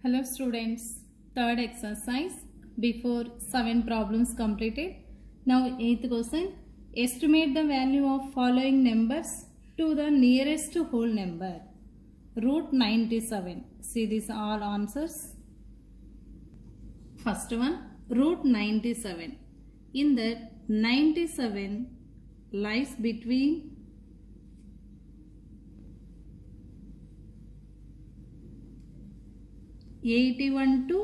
Hello students, third exercise before 7 problems completed. Now 8th question, estimate the value of following numbers to the nearest whole number. Root 97. See these all answers. First one, root 97. In that 97 lies between 81 to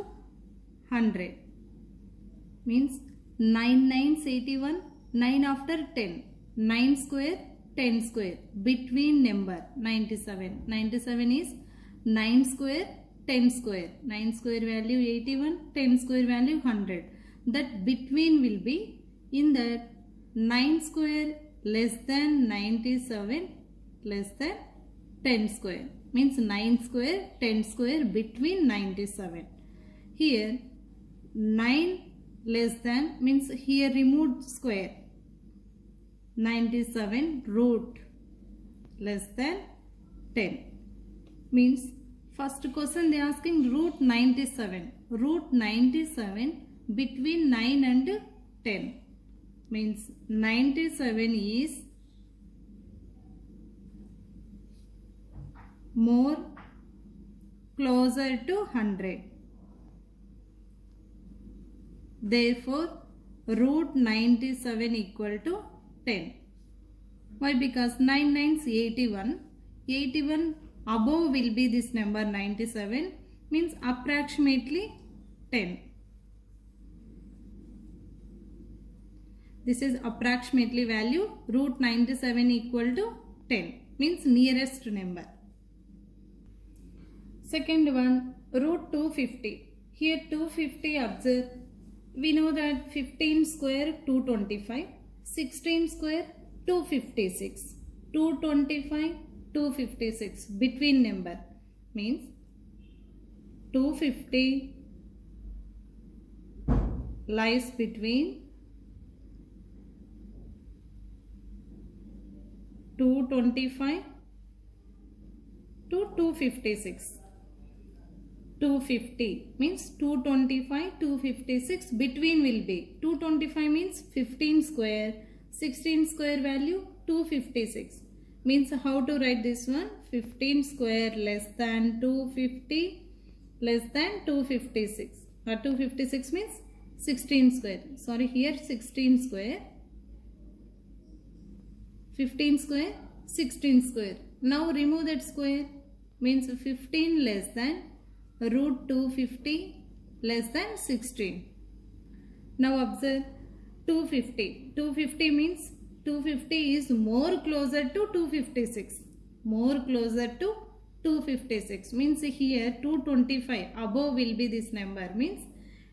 100 means 9 nines 81, 9 after 10, 9 square 10 square, between number 97. 97 is 9 square 10 square, 9 square value 81, 10 square value 100. That between will be in that 9 square less than 97 less than 10 square. Means 9 square 10 square between 97. Here 9 less than means here removed square, 97 root less than 10 means first question they asking root 97. Root 97 between 9 and 10 means 97 is more closer to 100. Therefore, root 97 equal to 10. Why? Because 9 nines 81. 81 above will be this number 97 means approximately 10. This is approximately value root 97 equal to 10 means nearest number. Second one, root 250. Here 250 observe. We know that 15 square 225, 16 square 256, 225 256 between number means 250 lies between 225 to 256. 250 means 225 256 between will be 225 means 15 square 16 square value 256 means how to write this one 15 square less than 250 less than 256 or 256 means 16 square, sorry here 16 square 15 square 16 square. Now remove that square means 15 less than root 250 less than 16. Now observe 250. 250 means 250 is more closer to 256. More closer to 256 means here 225 above will be this number means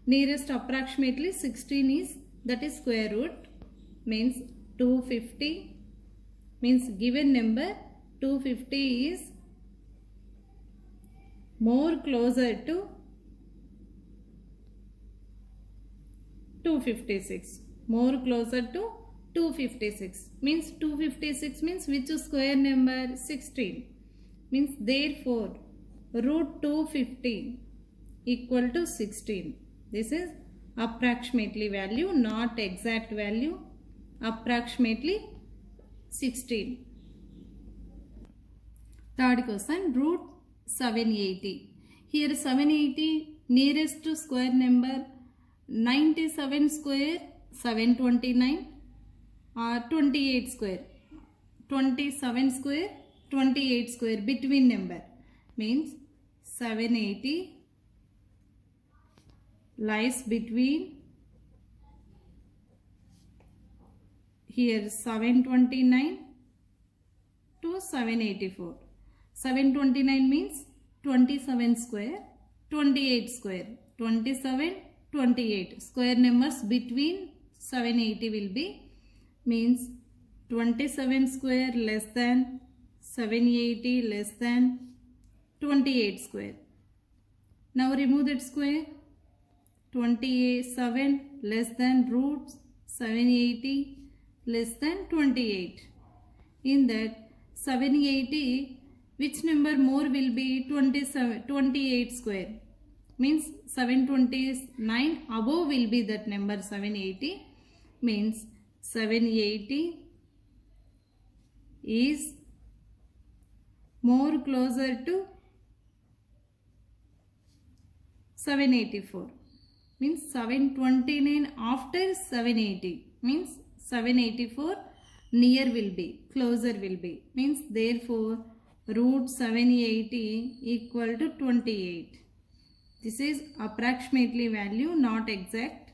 nearest approximately 16 is that is square root means 250 means given number 250 is more closer to 256. More closer to 256 means 256 means which square number 16 means therefore root 250 equal to 16. This is approximately value, not exact value, approximately 16. Third question, root 780. Here 780 nearest to square number 97 square 729 or 28 square 27 square 28 square between number means 780 lies between here 729 to 784. 729 means 27 square, 28 square, 27, 28. Square numbers between 780 will be means 27 square less than 780 less than 28 square. Now remove that square. 27 less than root 780 less than 28. In that 780 which number more will be 28 square. means 729 above will be that number 780, means 780 is more closer to 784, means 729 after 780, means 784 near will be, closer will be, means therefore root 780 equal to 28. This is approximately value, not exact.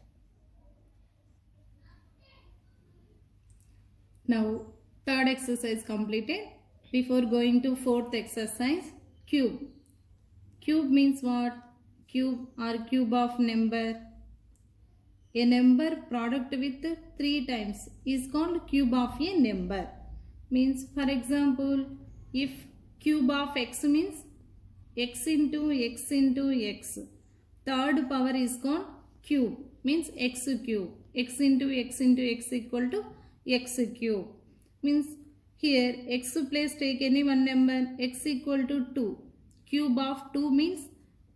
Now third exercise completed. Before going to fourth exercise, cube. Cube means what? Cube or cube of number. A number product with 3 times is called cube of a number. Means for example, if cube of x means x into x into x. Third power is called cube, means x cube. X into x into x equal to x cube. Means here x place take any one number, x equal to 2. Cube of 2 means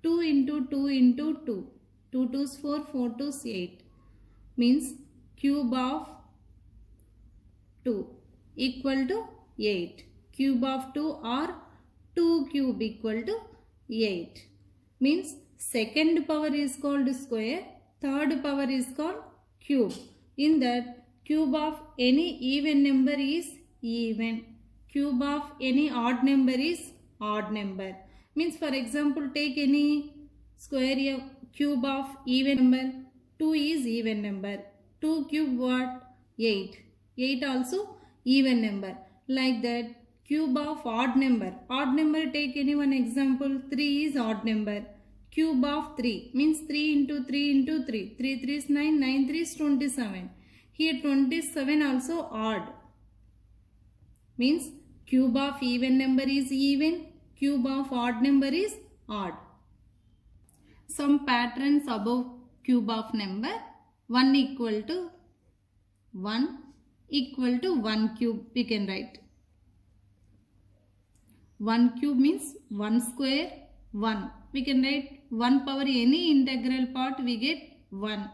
2 into 2 into 2. 2 2's 4, 4 2's 8. Means cube of 2 equal to 8. Cube of 2 or 2 cube equal to 8. Means second power is called square, third power is called cube. In that, cube of any even number is even. Cube of any odd number is odd number. Means for example, take any square cube of even number. 2 is even number. 2 cube what? 8. 8 also even number. Like that, cube of odd number. Odd number, take any one example. 3 is odd number. Cube of 3 means 3 into 3 into 3. 3 3 is 9. 9 3 is 27. Here 27 also odd. Means cube of even number is even. Cube of odd number is odd. Some patterns above cube of number. 1 equal to 1 equal to 1 cube we can write. 1 cube means 1 square 1. We can write 1 power any integral part we get 1.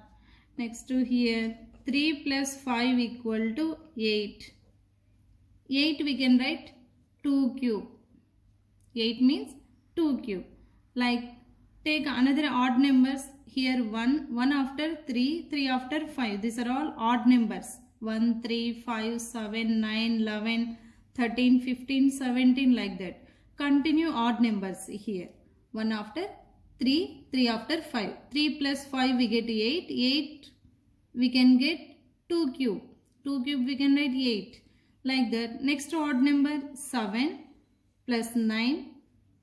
Next to here 3 plus 5 equal to 8. 8 we can write 2 cube. 8 means 2 cube. Like take another odd numbers. Here 1 after 3, 3 after 5. These are all odd numbers. 1, 3, 5, 7, 9, 11, 13, 15, 17 like that. Continue odd numbers here. 1 after 3, 3 after 5. 3 plus 5 we get 8. 8 we can get 2 cube. 2 cube we can write 8. Like that. Next odd number 7 plus 9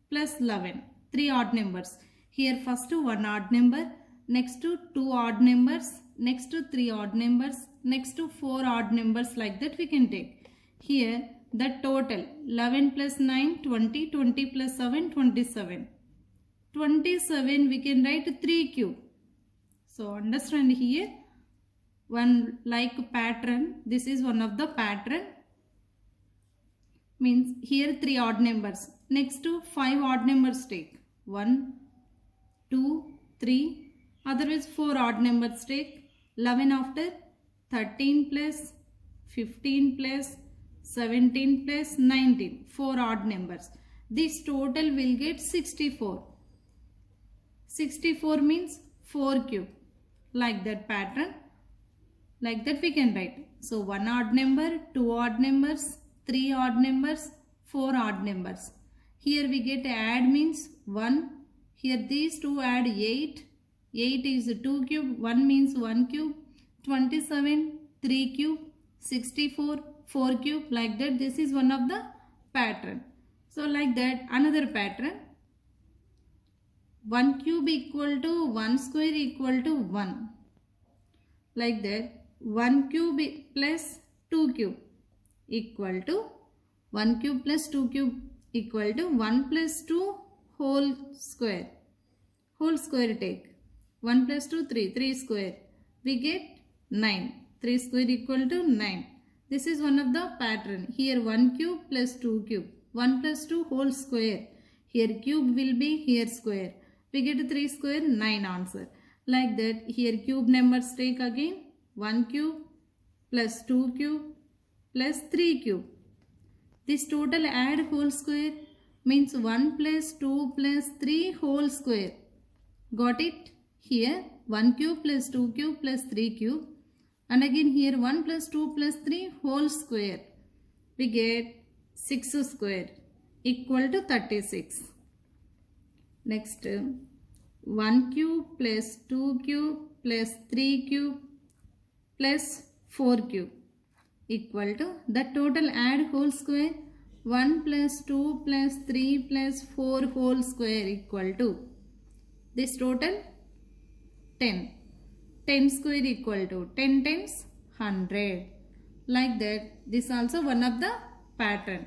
plus 11. 3 odd numbers. Here first 1 odd number. Next to 2 odd numbers. Next to 3 odd numbers. Next to 4 odd numbers, like that we can take. Here the total 11 plus 9 20, 20 plus 7 27. 27 we can write 3 cube. So understand here one like pattern. This is one of the pattern. Means here 3 odd numbers. Next to 5 odd numbers take. 1, 2, 3. Otherwise 4 odd numbers take. 11 after 13 plus 15 plus 17 plus 19. 4 odd numbers. This total will get 64. 64 means 4 cube. Like that pattern. Like that we can write. So 1 odd number, 2 odd numbers, 3 odd numbers, 4 odd numbers. Here we get add means 1. Here these two add 8. 8 is 2 cube. 1 means 1 cube. 27, 3 cube. 64, 4 cube. Like that. This is one of the pattern. So like that another pattern. 1 cube equal to 1 square equal to 1. Like that. 1 cube plus 2 cube equal to 1 cube plus 2 cube equal to 1 plus 2 whole square. Whole square take. 1 plus 2 3. 3 square. We get 9. 3 square equal to 9. This is one of the pattern. Here 1 cube plus 2 cube. 1 plus 2 whole square. Here cube will be here square. We get 3 square 9 answer. Like that, here cube numbers take again 1 cube plus 2 cube plus 3 cube. This total add whole square means 1 plus 2 plus 3 whole square. Got it? Here 1 cube plus 2 cube plus 3 cube. And again here 1 plus 2 plus 3 whole square. We get 6 square equal to 36. Next 1 cube plus 2 cube plus 3 cube plus 4 cube equal to the total add whole square 1 plus 2 plus 3 plus 4 whole square equal to this total 10. 10 square equal to 10 times 100. Like that, this also one of the pattern.